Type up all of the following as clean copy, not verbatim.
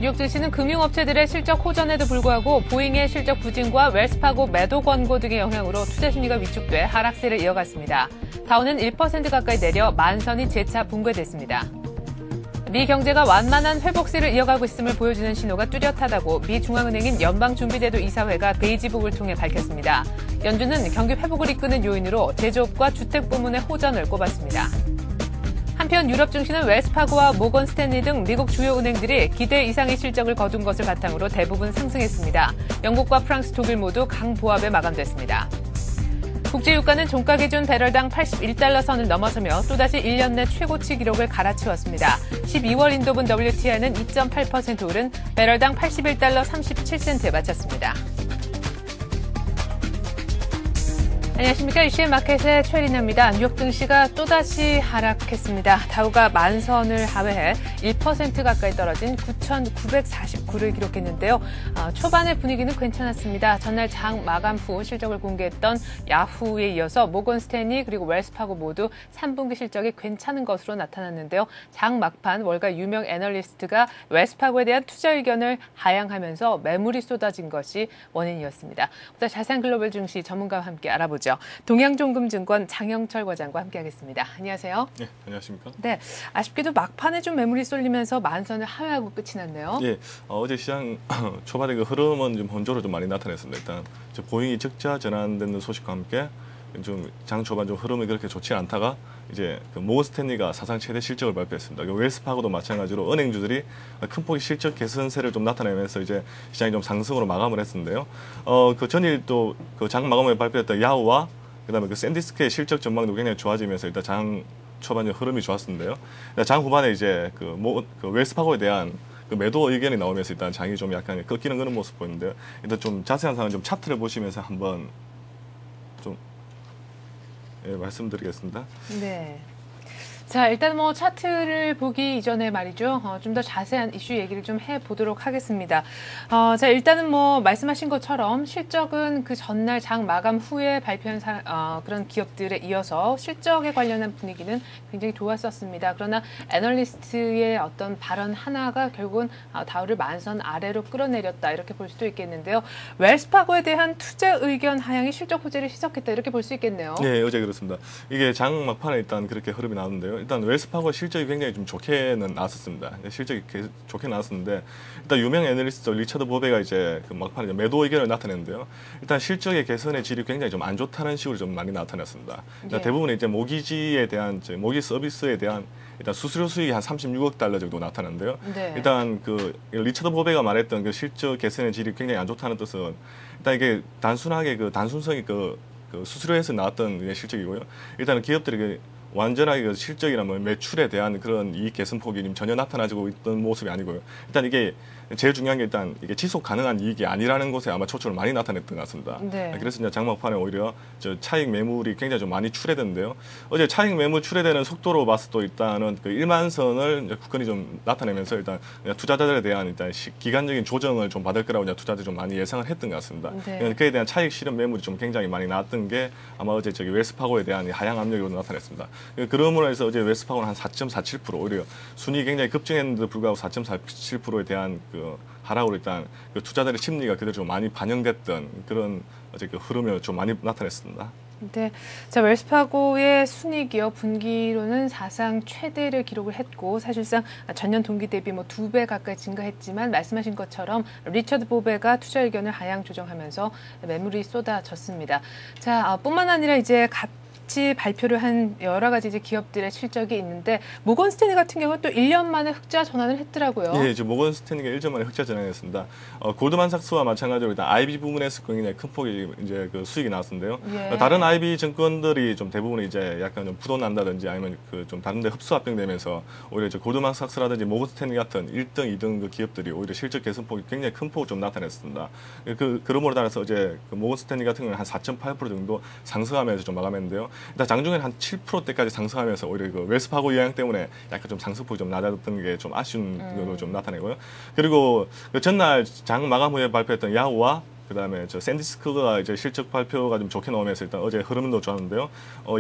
뉴욕 증시는 금융업체들의 실적 호전에도 불구하고 보잉의 실적 부진과 웰스파고 매도 권고 등의 영향으로 투자 심리가 위축돼 하락세를 이어갔습니다. 다우는 1% 가까이 내려 만선이 재차 붕괴됐습니다. 미 경제가 완만한 회복세를 이어가고 있음을 보여주는 신호가 뚜렷하다고 미 중앙은행인 연방준비제도 이사회가 베이지북을 통해 밝혔습니다. 연준은 경기 회복을 이끄는 요인으로 제조업과 주택 부문의 호전을 꼽았습니다. 한편 유럽 증시는 웰스파고와 모건 스탠리 등 미국 주요 은행들이 기대 이상의 실적을 거둔 것을 바탕으로 대부분 상승했습니다. 영국과 프랑스, 독일 모두 강보합에 마감됐습니다. 국제유가는 종가 기준 배럴당 81달러 선을 넘어서며 또다시 1년 내 최고치 기록을 갈아치웠습니다. 12월 인도분 WTI는 2.8% 오른 배럴당 81달러 37센트에 마쳤습니다. 안녕하십니까. 이슈의 마켓의 최리나입니다. 뉴욕 증시가 또다시 하락했습니다. 다우가 만선을 하회해 1% 가까이 떨어진 9,949를 기록했는데요. 초반의 분위기는 괜찮았습니다. 전날 장 마감 후 실적을 공개했던 야후에 이어서 모건 스탠리 그리고 웰스파고 모두 3분기 실적이 괜찮은 것으로 나타났는데요. 장 막판 월가 유명 애널리스트가 웰스파고에 대한 투자 의견을 하향하면서 매물이 쏟아진 것이 원인이었습니다. 보다 자세한 글로벌 증시 전문가와 함께 알아보죠. 동양종금증권 장영철 과장과 함께하겠습니다. 안녕하세요. 네, 안녕하십니까? 네, 아쉽게도 막판에 좀 매물이 쏠리면서 만선을 하회하고 끝이 났네요. 예, 어제 시장 초반에 그 흐름은 좀 혼조로 좀 많이 나타냈습니다. 일단 보잉이 적자 전환되는 소식과 함께 좀 장 초반 좀 흐름이 그렇게 좋지 않다가 이제 그 모건 스탠리가 사상 최대 실적을 발표했습니다. 웰스파고도 마찬가지로 은행주들이 큰 폭의 실적 개선세를 좀 나타내면서 이제 시장이 좀 상승으로 마감을 했었는데요. 그 전일 또 그 장 마감을 발표했던 야후와 그다음에 그 샌디스크의 실적 전망도 굉장히 좋아지면서 일단 장 초반에 흐름이 좋았었는데요. 장 후반에 이제 그 웰스파고에 대한 그 매도 의견이 나오면서 일단 장이 좀 약간 꺾이는 그런 모습 보이는데요. 일단 좀 자세한 사항은 좀 차트를 보시면서 한번 좀 말씀드리겠습니다. 네. 자, 일단 뭐 차트를 보기 이전에 말이죠. 좀 더 자세한 이슈 얘기를 좀 해보도록 하겠습니다. 자, 일단은 뭐 말씀하신 것처럼 실적은 그 전날 장 마감 후에 발표한 그런 기업들에 이어서 실적에 관련한 분위기는 굉장히 좋았었습니다. 그러나 애널리스트의 어떤 발언 하나가 결국은 다우를 만선 아래로 끌어내렸다 이렇게 볼 수도 있겠는데요. 웰스파고에 대한 투자 의견 하향이 실적 호재를 희석했다 이렇게 볼 수 있겠네요. 네, 어제 그렇습니다. 이게 장 막판에 일단 그렇게 흐름이 나왔는데요. 일단 웰스파고 실적이 굉장히 좀 좋게는 나왔었습니다. 실적이 좋게 나왔었는데 일단 유명 애널리스트 리처드 보베가 이제 그 막판에 매도 의견을 나타냈는데요. 일단 실적의 개선의 질이 굉장히 좀 안 좋다는 식으로 좀 많이 나타났습니다. 네. 대부분 이제 모기지에 대한 모기 서비스에 대한 일단 수수료 수익이 한 36억 달러 정도 나타났는데요. 네. 일단 그 리처드 보베가 말했던 그 실적 개선의 질이 굉장히 안 좋다는 뜻은 일단 이게 단순하게 그 단순성이 그 수수료에서 나왔던 실적이고요. 일단은 기업들이 완전하게 그 실적이나 뭐 매출에 대한 그런 이익 개선 폭이 전혀 나타나지고 있던 모습이 아니고요. 일단 이게 제일 중요한 게 일단 이게 지속 가능한 이익이 아니라는 것에 아마 초점을 많이 나타냈던 것 같습니다. 네. 그래서 이제 장막판에 오히려 차익 매물이 굉장히 좀 많이 출회됐는데요. 어제 차익 매물 출회되는 속도로 봤을 때 일단은 그 1만 선을 굳건히 좀 나타내면서 일단 투자자들에 대한 일단 기간적인 조정을 좀 받을 거라고 투자자들이 좀 많이 예상을 했던 것 같습니다. 네. 그에 대한 차익 실현 매물이 좀 굉장히 많이 나왔던 게 아마 어제 웰스파고에 대한 하향 압력으로 나타냈습니다. 그러므로 해서 어제 웰스파고는 한 4.47% 오히려 순위 굉장히 급증했는데도 불구하고 4.47%에 대한 그 하락으로 일단 그 투자자들의 심리가 그대로 좀 많이 반영됐던 그런 어제 그 흐름이 좀 많이 나타냈습니다. 네, 자 웰스파고의 순이익이요 분기로는 사상 최대를 기록을 했고 사실상 전년 동기 대비 뭐 2배 가까이 증가했지만 말씀하신 것처럼 리처드 보베가 투자 의견을 하향 조정하면서 매물이 쏟아졌습니다. 자, 뿐만 아니라 이제 같이 발표를 한 여러 가지 이제 기업들의 실적이 있는데 모건 스탠리 같은 경우는 또 1년 만에 흑자 전환을 했더라고요. 예, 이제 모건 스탠리가 1년 만에 흑자 전환했습니다. 골드만삭스와 마찬가지로 일단 IB 부문에서 굉장히 큰 폭의 이제 그 수익이 나왔는데요. 예. 다른 IB 증권들이 좀 대부분 이제 약간 좀 부도난다든지 아니면 그 좀 다른데 흡수 합병되면서 오히려 이제 골드만삭스라든지 모건 스탠리 같은 1등, 2등 그 기업들이 오히려 실적 개선폭이 굉장히 큰 폭을 좀 나타냈습니다. 그러므로 따라서 어제 그 모건 스탠리 같은 경우는 한 4.8% 정도 상승하면서 좀 마감했는데요. 일단 장중에는 한 7%대까지 상승하면서 오히려 그 웰스파고 영향 때문에 약간 좀 상승폭이 좀 낮았던 게 좀 아쉬운 걸로 좀 나타내고요. 그리고 그 전날 장 마감 후에 발표했던 야후와 그다음에 저 샌디스크가 이제 실적 발표가 좀 좋게 나오면서 일단 어제 흐름도 좋았는데요.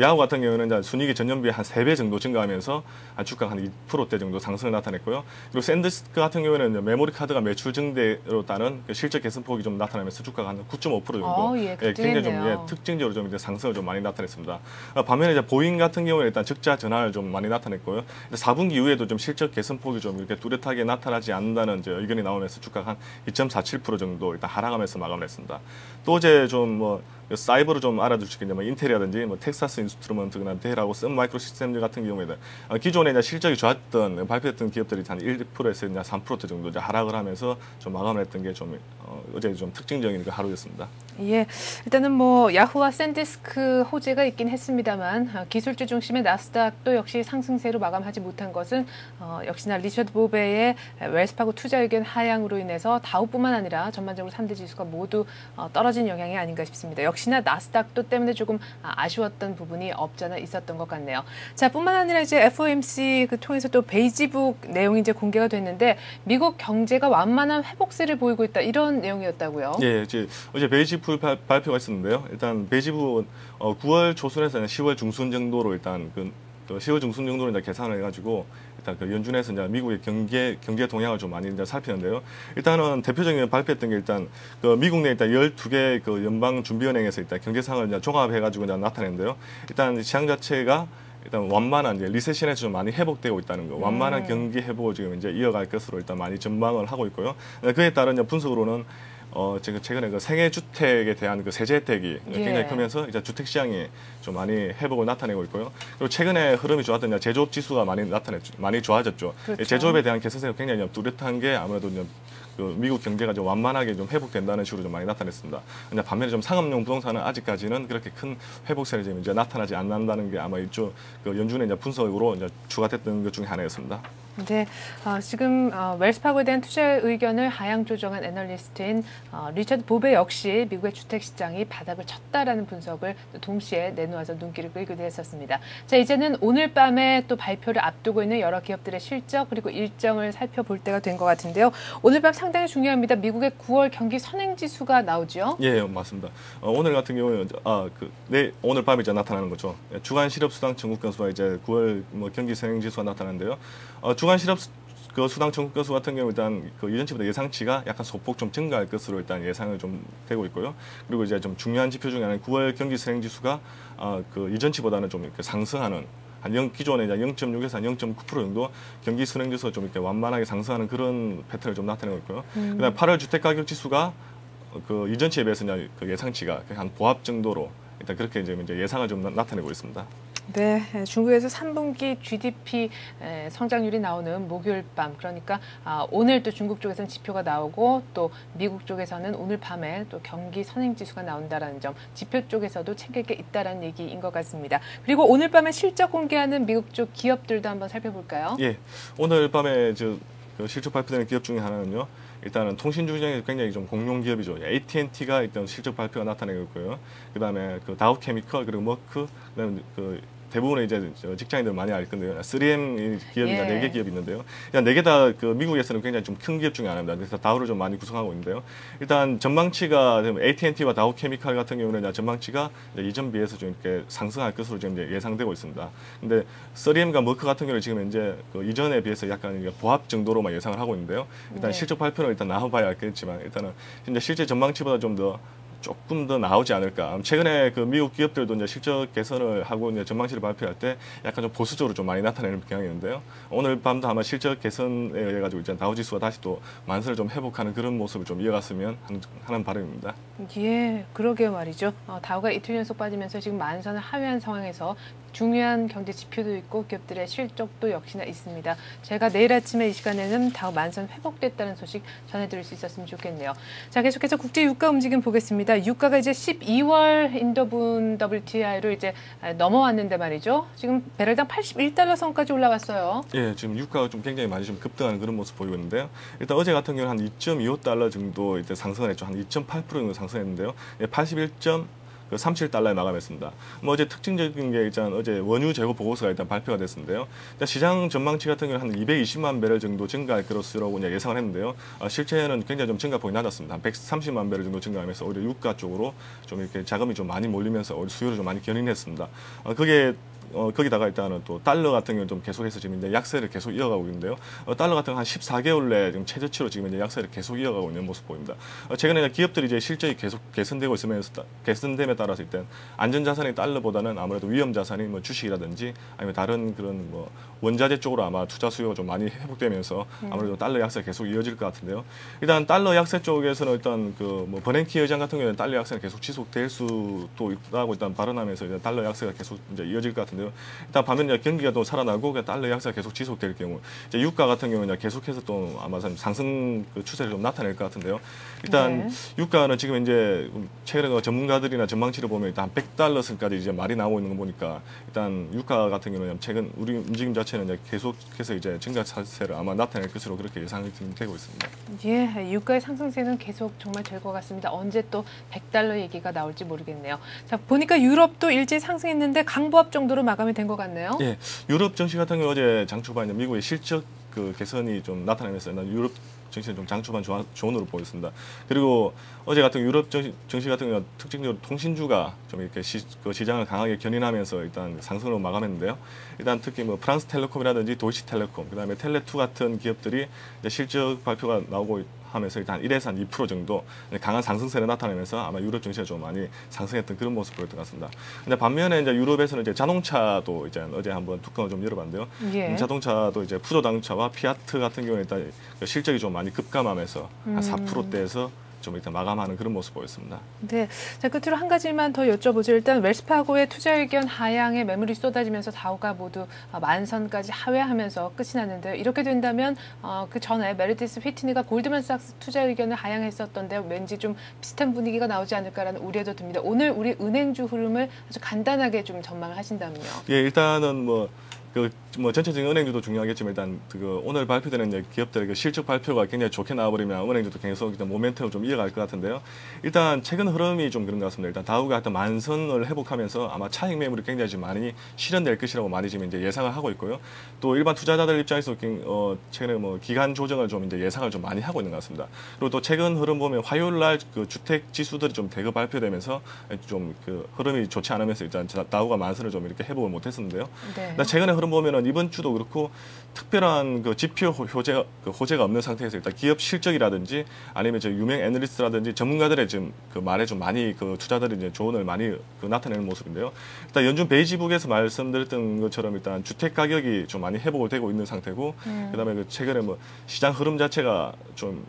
야후 같은 경우는 이제 순이익이 전년비에 한 3배 정도 증가하면서 주가가 한 2%대 정도 상승을 나타냈고요. 그리고 샌디스크 같은 경우에는 메모리 카드가 매출 증대로 따른 그 실적 개선폭이 좀 나타나면서 주가가 한 9.5% 정도 굉장히 좀 특징적으로 좀 이제 상승을 좀 많이 나타냈습니다. 반면에 이제 보잉 같은 경우는 일단 적자 전환을 좀 많이 나타냈고요. 4분기 이후에도 좀 실적 개선폭이 좀 이렇게 뚜렷하게 나타나지 않는다는 이제 의견이 나오면서 주가가 한 2.47% 정도 일단 하락하면서 마감을 했습니다. 또 어제 좀 뭐 사이버로 좀 알아두시겠냐, 뭐 인텔이라든지 뭐 텍사스 인스트루먼트나 데일하고 썬 마이크로 시스템즈 같은 경우에는 기존에 이제 실적이 좋았던 발표했던 기업들이 한 1%에서 3% 정도 이제 하락을 하면서 좀 마감을 했던 게 좀 어제 좀 특징적인 그 하루였습니다. 예, 일단은 뭐 야후와 샌디스크 호재가 있긴 했습니다만 기술주 중심의 나스닥도 역시 상승세로 마감하지 못한 것은 역시나 리처드 보베의 웰스파고 투자 의견 하향으로 인해서 다우뿐만 아니라 전반적으로 3대 지수가 모두 떨어진 영향이 아닌가 싶습니다. 역시나 나스닥도 때문에 조금 아쉬웠던 부분이 없잖아 있었던 것 같네요. 자, 뿐만 아니라 이제 FOMC 통해서 또 베이지북 내용이 이제 공개가 됐는데 미국 경제가 완만한 회복세를 보이고 있다 이런 내용이었다고요? 예, 이제 어제 베이지북 발표가 있었는데요. 일단 베이지북은 9월 초순에서 10월 중순 정도로 일단 그 10월 중순 정도로 이제 계산을 해가지고 일단 그 연준에서 이제 미국의 경제 동향을 좀 많이 이제 살피는데요. 일단은 대표적인 발표했던 게 일단 그 미국 내 일단 12개 그 연방준비은행에서 일단 경제상을 이제 종합해가지고 이제 나타냈는데요. 일단 시장 자체가 일단 완만한 이제 리세션에서 좀 많이 회복되고 있다는 거, 완만한 경기 회복을 지금 이제 이어갈 것으로 일단 많이 전망을 하고 있고요. 그에 따른 이제 분석으로는 지금 최근에 그 생애 주택에 대한 그 세제 혜택이 굉장히 크면서 이제 주택 시장이 좀 많이 회복을 나타내고 있고요. 그리고 최근에 흐름이 좋았던 제조업 지수가 많이 좋아졌죠. 그렇죠. 제조업에 대한 개선세가 굉장히 뚜렷한 게 아무래도 그 미국 경제가 좀 완만하게 좀 회복된다는 식으로 좀 많이 나타냈습니다. 근데 반면에 좀 상업용 부동산은 아직까지는 그렇게 큰 회복세를 지금 이제 나타나지 않는다는 게 아마 이쪽 그 연준의 이제 분석으로 이제 추가됐던 것 중에 하나였습니다. 네, 지금 웰스파고에 대한 투자 의견을 하향 조정한 애널리스트인 리처드 보베 역시 미국의 주택 시장이 바닥을 쳤다라는 분석을 동시에 내놓아서 눈길을 끌기도 했었습니다. 자, 이제는 오늘 밤에 또 발표를 앞두고 있는 여러 기업들의 실적 그리고 일정을 살펴볼 때가 된 것 같은데요. 오늘 밤 상당히 중요합니다. 미국의 9월 경기 선행지수가 나오죠? 예, 맞습니다. 오늘 같은 경우는 오늘 밤에 이제 나타나는 거죠. 주간 실업 수당 청구 건수가 이제 9월 뭐 경기 선행지수가 나타나는데요. 주간 실업 그 수당 청구 건수 같은 경우 일단 그 이전치보다 예상치가 약간 소폭 좀 증가할 것으로 일단 예상을 좀 되고 있고요. 그리고 이제 좀 중요한 지표 중에 하나는 9월 경기 선행지수가 그 이전치보다는 좀 이렇게 상승하는 기존에 0.6에서 한 0.9% 정도 경기 선행지수가 좀 이렇게 완만하게 상승하는 그런 패턴을 좀 나타내고 있고요. 그다음에 8월 주택 가격 지수가 그 이전치에 비해서 그 예상치가 한 보합 정도로 일단 그렇게 이제 예상을 좀 나타내고 있습니다. 네, 중국에서 3분기 GDP 성장률이 나오는 목요일 밤, 그러니까 오늘 또 중국 쪽에서는 지표가 나오고 또 미국 쪽에서는 오늘 밤에 또 경기 선행지수가 나온다라는 점, 지표 쪽에서도 챙길 게 있다라는 얘기인 것 같습니다. 그리고 오늘 밤에 실적 공개하는 미국 쪽 기업들도 한번 살펴볼까요? 예, 오늘 밤에 그 실적 발표되는 기업 중에 하나는요. 일단은 통신주 중에 굉장히 좀 공룡 기업이죠. AT&T가 일단 실적 발표가 나타내고 있고요. 그다음에 그 다우케미컬 그리고 머크, 그다음에 그 대부분의 이제 직장인들 많이 알 건데요. 3M 기업이나 4개 기업이 있는데요. 일단 4개 다 그 미국에서는 굉장히 좀 큰 기업 중에 하나입니다. 그래서 다우를 좀 많이 구성하고 있는데요. 일단 전망치가 AT&T와 다우케미칼 같은 경우는 전망치가 이전 비해서 좀 이렇게 상승할 것으로 지금 예상되고 있습니다. 근데 3M과 머크 같은 경우는 지금 이제 그 이전에 비해서 약간 보합 정도로만 예상을 하고 있는데요. 일단 실적 발표는 일단 나와봐야 알겠지만 일단은 이제 실제 전망치보다 조금 더 나오지 않을까. 최근에 그 미국 기업들도 이제 실적 개선을 하고 이제 전망치를 발표할 때 약간 좀 보수적으로 좀 많이 나타내는 경향이 있는데요. 오늘 밤도 아마 실적 개선에 의해 가지고 이제 다우지수가 다시 또 만세를 좀 회복하는 그런 모습을 좀 이어갔으면 하는 바람입니다. 예, 그러게요 말이죠. 다우가 이틀 연속 빠지면서 지금 만선을 하회한 상황에서 중요한 경제 지표도 있고 기업들의 실적도 역시나 있습니다. 제가 내일 아침에 이 시간에는 다우 만선 회복됐다는 소식 전해드릴 수 있었으면 좋겠네요. 자, 계속해서 국제 유가 움직임 보겠습니다. 유가가 이제 12월 인도분 WTI로 이제 넘어왔는데 말이죠. 지금 배럴당 81달러 선까지 올라왔어요. 예, 지금 유가가 좀 굉장히 많이 좀 급등하는 그런 모습 보이고 있는데요. 일단 어제 같은 경우는 한 2.25달러 정도 이제 상승을 했죠. 한 2.8% 정도 상승했는데요. 예, 그 37달러에 마감했습니다. 뭐 어제 특징적인 게 일단 어제 원유 재고 보고서가 일단 발표가 됐는데요. 일단 시장 전망치 같은 경우는 한 220만 배럴 정도 증가할 것으로 예상을 했는데요. 실제는 굉장히 좀 증가폭이 낮았습니다. 한 130만 배럴 정도 증가하면서 오히려 유가 쪽으로 좀 이렇게 자금이 좀 많이 몰리면서 오히려 수요를 좀 많이 견인했습니다. 그게 거기다가 일단은 또 달러 같은 경우는 좀 계속해서 지금 이제 약세를 계속 이어가고 있는데요. 달러 같은 경우 한 14개월 내 지금 최저치로 지금 이제 약세를 계속 이어가고 있는 모습 보입니다. 최근에 기업들이 이제 실적이 계속 개선되고 있으면서 개선됨에 따라서 일단 안전자산이 달러보다는 아무래도 위험자산이 뭐 주식이라든지 아니면 다른 그런 뭐 원자재 쪽으로 아마 투자 수요가 좀 많이 회복되면서 아무래도 달러 약세가 계속 이어질 것 같은데요. 일단 달러 약세 쪽에서는 일단 그 뭐 버냉키 의장 같은 경우에는 달러 약세가 계속 지속될 수도 있다고 일단 발언하면서 이제 달러 약세가 계속 이제 이어질 것 같은데요. 일단 반면에 경기가 또 살아나고 달러 약세가 계속 지속될 경우 이제 유가 같은 경우는 계속해서 또 아마 상승 그 추세를 좀 나타낼 것 같은데요. 일단 유가는 지금 이제 최근에 전문가들이나 전망치를 보면 일단 100달러 선까지 이제 말이 나오고 있는 거 보니까 일단 유가 같은 경우는 최근 우리 움직임 자체는 이제 계속해서 이제 증가 차세를 아마 나타낼 것으로 그렇게 예상이 되고 있습니다. 예, 유가의 상승세는 계속 정말 될 것 같습니다. 언제 또 100달러 얘기가 나올지 모르겠네요. 자, 보니까 유럽도 일제 상승했는데 강보합 정도로 마감이 된 것 같네요. 예, 유럽 증시 같은 경우 어제 장 초반에 미국의 실적 그 개선이 좀 나타나면서 유럽 증시는 좀 장 초반 좋은으로 보였습니다. 그리고 어제 같은 유럽 증시 같은 경우 특징적으로 통신주가 좀 이렇게 시장을 강하게 견인하면서 일단 상승으로 마감했는데요. 일단 특히 뭐 프랑스 텔레콤이라든지 도이치텔레콤, 그다음에 텔레2 같은 기업들이 이제 실적 발표가 나오고 하면서 일단 1에서 한 2% 정도 강한 상승세를 나타내면서 아마 유럽 증시가 좀 많이 상승했던 그런 모습을 보였던 것 같습니다. 근데 반면에 이제 유럽에서는 이제 자동차도 이제 어제 한번 뚜껑을 좀 열어봤는데요. 예. 자동차도 이제 푸조 자동차와 피아트 같은 경우에 일단 실적이 좀 많이 급감하면서 한 4%대에서 좀 일단 마감하는 그런 모습 보였습니다. 네, 자 끝으로 한 가지만 더 여쭤보죠. 일단 웰스파고의 투자 의견 하향에 매물이 쏟아지면서 다우가 모두 만선까지 하회하면서 끝이 났는데요. 이렇게 된다면 그 전에 메리티스 휘트니가 골드만삭스 투자 의견을 하향했었던데 왠지 좀 비슷한 분위기가 나오지 않을까라는 우려도 듭니다. 오늘 우리 은행주 흐름을 아주 간단하게 좀 전망을 하신다면요. 예, 일단은 뭐 전체적인 은행주도 중요하겠지만 일단 오늘 발표되는 이제 기업들의 실적 발표가 굉장히 좋게 나와버리면 은행주도 계속 일단 모멘텀을 좀 이어갈 것 같은데요. 일단 최근 흐름이 좀 그런 것 같습니다. 일단 다우가 하여튼 만선을 회복하면서 아마 차익 매물이 굉장히 좀 많이 실현될 것이라고 많이 지금 이제 예상을 하고 있고요. 또 일반 투자자들 입장에서 최근에 뭐 기간 조정을 좀 이제 예상을 좀 많이 하고 있는 것 같습니다. 그리고 또 최근 흐름 보면 화요일 날 그 주택 지수들이 좀 대거 발표되면서 좀 그 흐름이 좋지 않으면서 일단 다우가 만선을 좀 이렇게 회복을 못했었는데요. 네. 최근에 흐름 보면은 이번 주도 그렇고 특별한 그 지표 호재가 없는 상태에서 일단 기업 실적이라든지 아니면 저 유명 애널리스트라든지 전문가들의 지금 그 말에 좀 많이 그 투자들이 이제 조언을 많이 나타내는 모습인데요. 일단 연준 베이지북에서 말씀드렸던 것처럼 일단 주택 가격이 좀 많이 회복을 되고 있는 상태고, 그다음에 그 최근에 뭐 시장 흐름 자체가 좀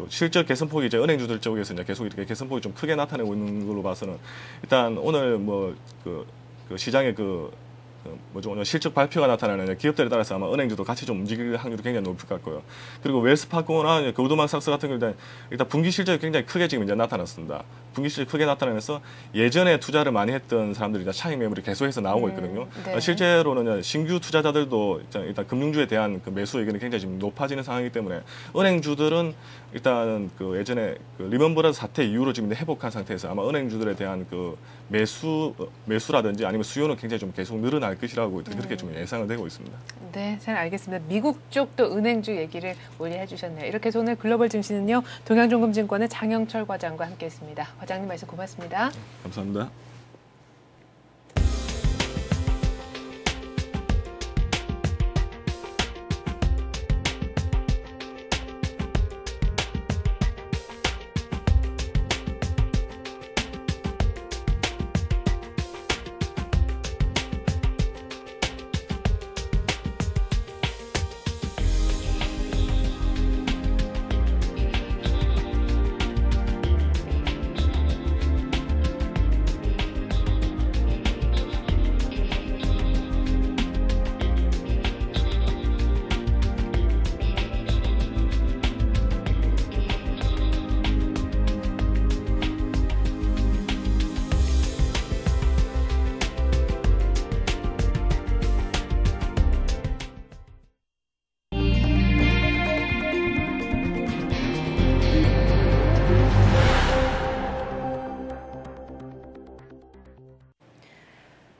실적 개선폭이 이제 은행주들 쪽에서 이제 계속 이렇게 개선폭이 좀 크게 나타내고 있는 걸로 봐서는 일단 오늘 그 시장의 오늘 실적 발표가 나타나는 기업들에 따라서 아마 은행주도 같이 좀 움직일 확률이 굉장히 높을 것 같고요. 그리고 웰스파고나 골드만삭스 같은 경우 일단 분기 실적이 굉장히 크게 지금 이제 나타났습니다. 분기 실적이 크게 나타나면서 예전에 투자를 많이 했던 사람들이 이제 차익 매물이 계속해서 나오고 있거든요. 네. 실제로는 신규 투자자들도 일단 금융주에 대한 그 매수 의견이 굉장히 지금 높아지는 상황이기 때문에 은행주들은 일단 그 예전에 그 리먼브라더스 사태 이후로 지금 회복한 상태에서 아마 은행주들에 대한 그 매수라든지 아니면 수요는 굉장히 좀 계속 늘어날 것이라고 그렇게 좀 예상을 되고 있습니다. 네, 잘 알겠습니다. 미국 쪽도 은행주 얘기를 오늘 해주셨네요. 이렇게 해서 오늘 글로벌 증시는요, 동양종금증권의 장영철 과장과 함께했습니다. 과장님 말씀 고맙습니다. 감사합니다.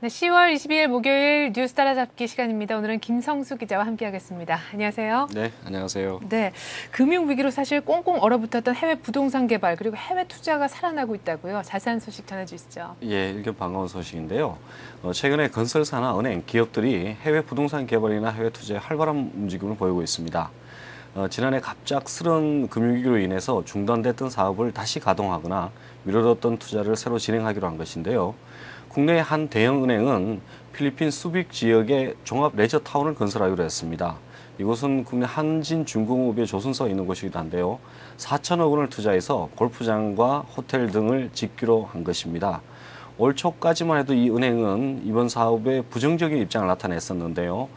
네, 10월 22일 목요일 뉴스 따라잡기 시간입니다. 오늘은 김성수 기자와 함께하겠습니다. 안녕하세요. 네, 안녕하세요. 네, 금융위기로 사실 꽁꽁 얼어붙었던 해외 부동산 개발 그리고 해외 투자가 살아나고 있다고요. 자세한 소식 전해주시죠. 예, 일견 반가운 소식인데요. 최근에 건설사나 은행, 기업들이 해외 부동산 개발이나 해외 투자에 활발한 움직임을 보이고 있습니다. 지난해 갑작스런 금융위기로 인해서 중단됐던 사업을 다시 가동하거나 미뤄뒀던 투자를 새로 진행하기로 한 것인데요. 국내 한 대형 은행은 필리핀 수빅 지역에 종합 레저 타운을 건설하기로 했습니다. 이곳은 국내 한진중공업의 조선소가 있는 곳이기도 한데요. 4천억 원을 투자해서 골프장과 호텔 등을 짓기로 한 것입니다. 올 초까지만 해도 이 은행은 이번 사업에 부정적인 입장을 나타냈었는데요.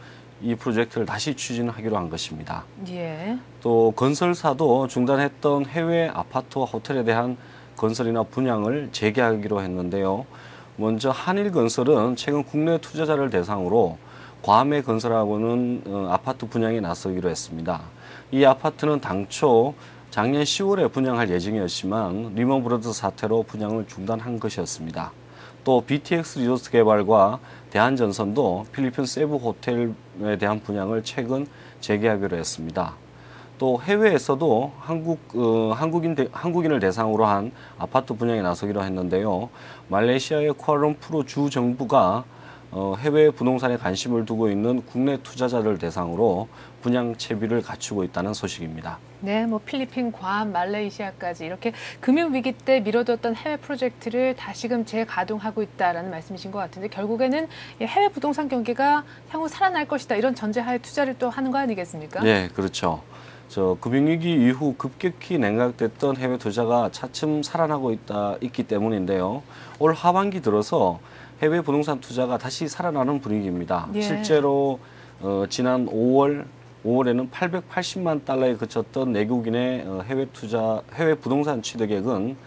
이 프로젝트를 다시 추진하기로 한 것입니다. 예. 또 건설사도 중단했던 해외 아파트와 호텔에 대한 건설이나 분양을 재개하기로 했는데요. 먼저 한일건설은 최근 국내 투자자를 대상으로 괌에 건설하고는 아파트 분양에 나서기로 했습니다. 이 아파트는 당초 작년 10월에 분양할 예정이었지만 리먼 브러더스 사태로 분양을 중단한 것이었습니다. 또 BTX 리조트 개발과 대한전선도 필리핀 세부 호텔에 대한 분양을 최근 재개하기로 했습니다. 또 해외에서도 한국인을 대상으로 한 아파트 분양에 나서기로 했는데요. 말레이시아의 쿠알라룸푸르 주 정부가 해외 부동산에 관심을 두고 있는 국내 투자자들 대상으로 분양 채비를 갖추고 있다는 소식입니다. 네, 뭐 필리핀, 괌, 말레이시아까지 이렇게 금융위기 때 미뤄뒀던 해외 프로젝트를 다시금 재가동하고 있다라는 말씀이신 것 같은데 결국에는 해외 부동산 경기가 향후 살아날 것이다 이런 전제하에 투자를 또 하는 거 아니겠습니까? 네, 그렇죠. 금융위기 이후 급격히 냉각됐던 해외 투자가 차츰 살아나고 있기 때문인데요. 올 하반기 들어서 해외 부동산 투자가 다시 살아나는 분위기입니다. 예. 실제로 지난 5월에는 880만 달러에 그쳤던 내국인의 해외 부동산 취득액은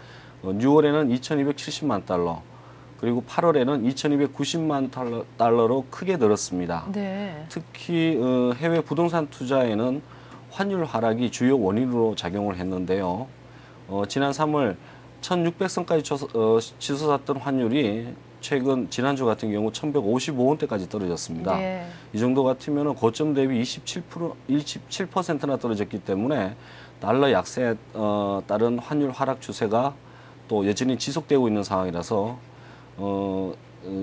6월에는 2,270만 달러, 그리고 8월에는 2,290만 달러로 크게 늘었습니다. 네. 특히 해외 부동산 투자에는 환율 하락이 주요 원인으로 작용을 했는데요. 지난 3월 1,600선까지 치솟았던 환율이 최근 지난주 같은 경우 1,155원대까지 떨어졌습니다. 네. 이 정도 같으면 고점 대비 27%나 떨어졌기 때문에 달러 약세에 따른 환율 하락 추세가 또 여전히 지속되고 있는 상황이라서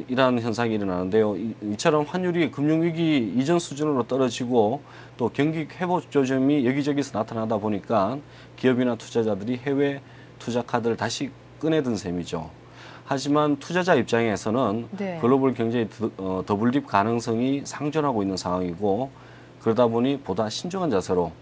이러한 현상이 일어나는데요. 이처럼 환율이 금융위기 이전 수준으로 떨어지고 또 경기 회복 조짐이 여기저기서 나타나다 보니까 기업이나 투자자들이 해외 투자 카드를 다시 꺼내든 셈이죠. 하지만 투자자 입장에서는 네. 글로벌 경제의 더블립 가능성이 상존하고 있는 상황이고 그러다 보니 보다 신중한 자세로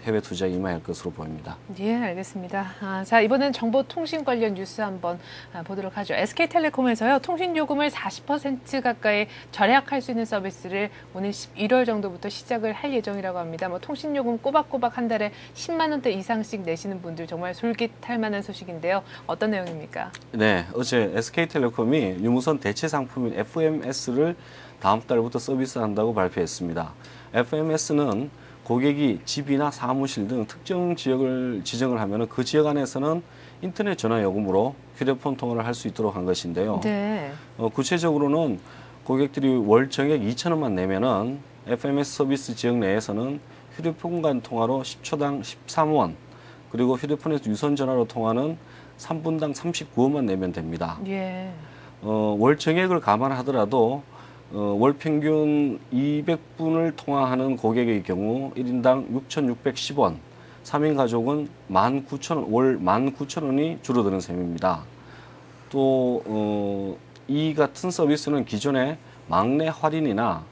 해외 투자에 임해야 할 것으로 보입니다. 예, 알겠습니다. 자, 이번엔 정보통신 관련 뉴스 한번 보도록 하죠. SK텔레콤에서요, 통신요금을 40% 가까이 절약할 수 있는 서비스를 오늘 11월 정도부터 시작을 할 예정이라고 합니다. 뭐 통신요금 꼬박꼬박 한 달에 10만 원대 이상씩 내시는 분들 정말 솔깃할 만한 소식인데요. 어떤 내용입니까? 네, 어제 SK텔레콤이 유무선 대체 상품인 FMS를 다음 달부터 서비스한다고 발표했습니다. FMS는 고객이 집이나 사무실 등 특정 지역을 지정을 하면 그 지역 안에서는 인터넷 전화 요금으로 휴대폰 통화를 할 수 있도록 한 것인데요. 네. 구체적으로는 고객들이 월 정액 2,000원만 내면은 FMS 서비스 지역 내에서는 휴대폰 간 통화로 10초당 13원, 그리고 휴대폰에서 유선 전화로 통화는 3분당 39원만 내면 됩니다. 예. 월 정액을 감안하더라도 월 평균 200분을 통화하는 고객의 경우 1인당 6,610원, 3인 가족은 19,000원, 월 19,000원이 줄어드는 셈입니다. 또 이 같은 서비스는 기존의 막내 할인이나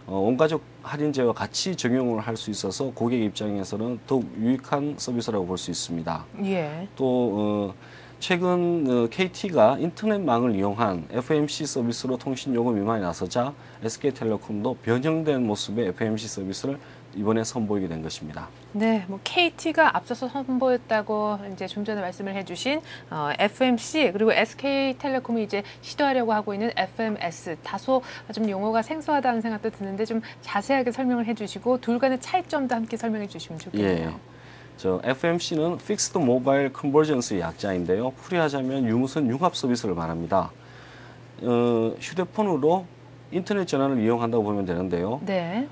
온가족 할인제와 같이 적용을 할 수 있어서 고객 입장에서는 더욱 유익한 서비스라고 볼 수 있습니다. 예. 또 최근 KT가 인터넷망을 이용한 FMC 서비스로 통신 요금 미만에 나서자 SK텔레콤도 변형된 모습의 FMC 서비스를 이번에 선보이게 된 것입니다. 네, 뭐 KT가 앞서서 선보였다고 이제 좀 전에 말씀을 해주신 FMC 그리고 SK텔레콤이 이제 시도하려고 하고 있는 FMS 다소 좀 용어가 생소하다는 생각도 드는데 좀 자세하게 설명을 해주시고 둘 간의 차이점도 함께 설명해 주시면 좋겠네요. 예. FMC는 Fixed Mobile Convergence의 약자인데요. 풀이하자면 유무선 융합 서비스를 말합니다. 휴대폰으로 인터넷 전화를 이용한다고 보면 되는데요. 네.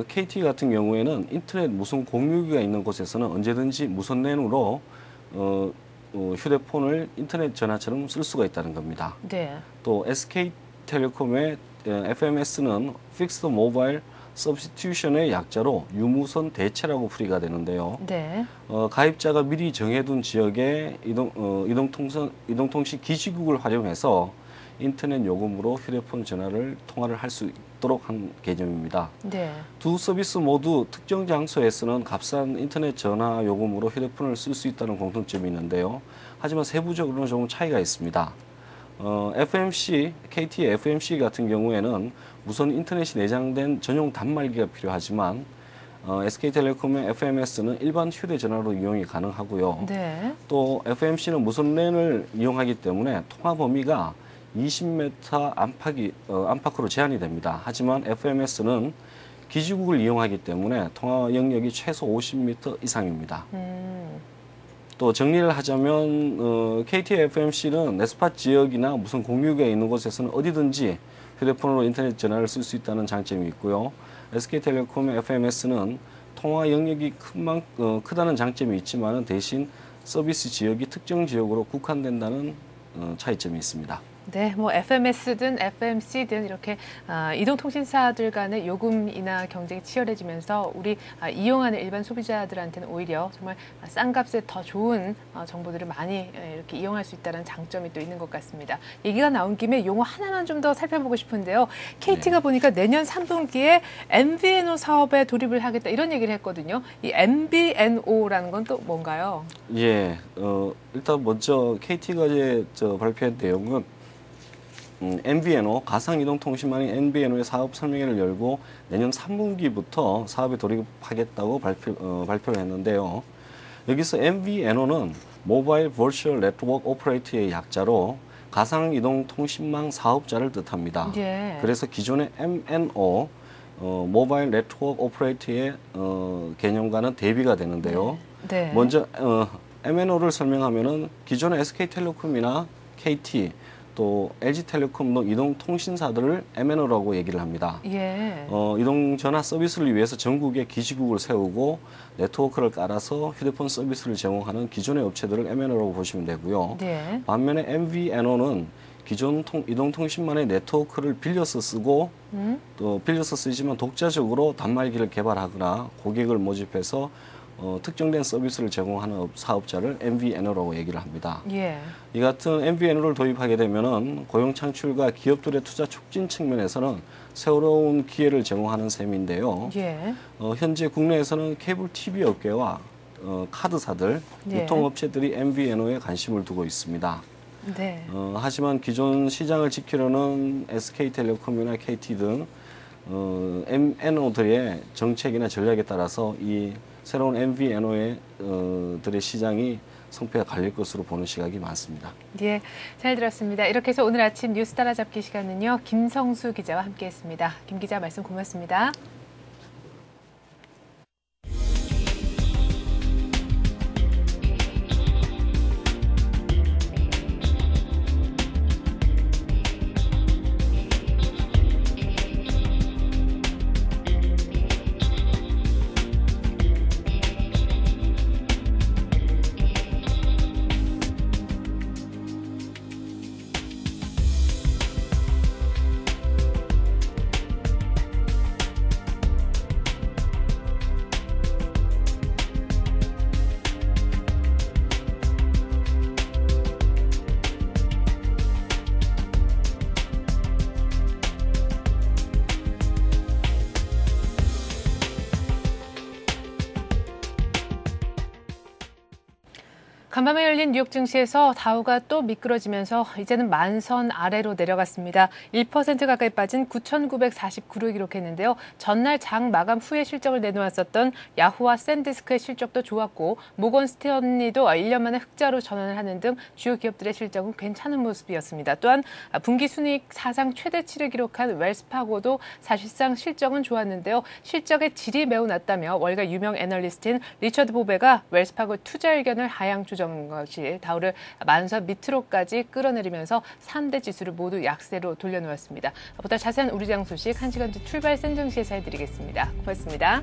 KT 같은 경우에는 인터넷 무선 공유기가 있는 곳에서는 언제든지 무선 랜으로 휴대폰을 인터넷 전화처럼 쓸 수가 있다는 겁니다. 네. 또 SK텔레콤의 FMS는 Fixed Mobile Substitution의 약자로 유무선 대체라고 풀이가 되는데요. 네. 가입자가 미리 정해둔 지역의 이동통신 기지국을 활용해서 인터넷 요금으로 휴대폰 전화를 통화를 할 수 있도록 한 개념입니다. 네. 두 서비스 모두 특정 장소에서는 값싼 인터넷 전화 요금으로 휴대폰을 쓸 수 있다는 공통점이 있는데요. 하지만 세부적으로는 조금 차이가 있습니다. FMC, KT의 FMC 같은 경우에는 무선 인터넷이 내장된 전용 단말기가 필요하지만 SK텔레콤의 FMS는 일반 휴대전화로 이용이 가능하고요. 네. 또 FMC는 무선 랜을 이용하기 때문에 통화 범위가 20m 안팎으로 제한이 됩니다. 하지만 FMS는 기지국을 이용하기 때문에 통화 영역이 최소 50m 이상입니다. 또 정리를 하자면 KT FMC는 넷스팟 지역이나 무슨 공유기가 있는 곳에서는 어디든지 휴대폰으로 인터넷 전화를 쓸 수 있다는 장점이 있고요. SK텔레콤의 FMS는 통화 영역이 크다는 장점이 있지만 대신 서비스 지역이 특정 지역으로 국한된다는 차이점이 있습니다. 네, 뭐 FMS든 FMC든 이렇게 이동통신사들 간의 요금이나 경쟁이 치열해지면서 우리 이용하는 일반 소비자들한테는 오히려 정말 싼 값에 더 좋은 정보들을 많이 이렇게 이용할 수 있다는 장점이 또 있는 것 같습니다. 얘기가 나온 김에 용어 하나만 좀 더 살펴보고 싶은데요. KT가 보니까 내년 3분기에 MVNO 사업에 돌입을 하겠다 이런 얘기를 했거든요. 이 MVNO라는 건 또 뭔가요? 예, 일단 먼저 KT가 이제 발표한 내용은 MVNO, 가상이동통신망인 MVNO의 사업 설명회를 열고 내년 3분기부터 사업에 돌입하겠다고 발표를 했는데요. 여기서 MVNO는 모바일 버추얼 네트워크 오퍼레이터의 약자로 가상이동통신망 사업자를 뜻합니다. 예. 그래서 기존의 MNO, 모바일 네트워크 오퍼레이터의 개념과는 대비가 되는데요. 네. 먼저 MNO를 설명하면은 기존의 SK텔레콤이나 KT 또 LG텔레콤 등 이동통신사들을 MNO라고 얘기를 합니다. 예. 이동전화 서비스를 위해서 전국에 기지국을 세우고 네트워크를 깔아서 휴대폰 서비스를 제공하는 기존의 업체들을 MNO라고 보시면 되고요. 네. 반면에 MVNO는 기존 이동통신망의 네트워크를 빌려서 쓰고 또 빌려서 쓰지만 독자적으로 단말기를 개발하거나 고객을 모집해서 특정된 서비스를 제공하는 사업자를 MVNO라고 얘기를 합니다. 예. 이 같은 MVNO를 도입하게 되면은 고용 창출과 기업들의 투자 촉진 측면에서는 새로운 기회를 제공하는 셈인데요. 예. 현재 국내에서는 케이블 TV 업계와 카드사들, 예. 유통업체들이 MVNO에 관심을 두고 있습니다. 네. 하지만 기존 시장을 지키려는 SK텔레콤이나 KT 등 MNO들의 정책이나 전략에 따라서 이 새로운 MVNO의 들의 시장이 성패가 갈릴 것으로 보는 시각이 많습니다. 예, 잘 들었습니다. 이렇게 해서 오늘 아침 뉴스 따라잡기 시간은요. 김성수 기자와 함께했습니다. 김 기자 말씀 고맙습니다. 간밤에 열린 뉴욕 증시에서 다우가 또 미끄러지면서 이제는 만선 아래로 내려갔습니다. 1% 가까이 빠진 9,949를 기록했는데요. 전날 장 마감 후에 실적을 내놓았었던 야후와 샌디스크의 실적도 좋았고 모건 스탠리도 1년 만에 흑자로 전환을 하는 등 주요 기업들의 실적은 괜찮은 모습이었습니다. 또한 분기 순이익 사상 최대치를 기록한 웰스파고도 사실상 실적은 좋았는데요. 실적의 질이 매우 낮다며 월가 유명 애널리스트인 리처드 보베가 웰스파고 투자 의견을 하향 조정 잡은 것이 다우를 만선 밑으로까지 끌어내리면서 3대 지수를 모두 약세로 돌려놓았습니다. 보다 자세한 우리장 소식 1시간 뒤 출발 센 증시에서 해드리겠습니다. 고맙습니다.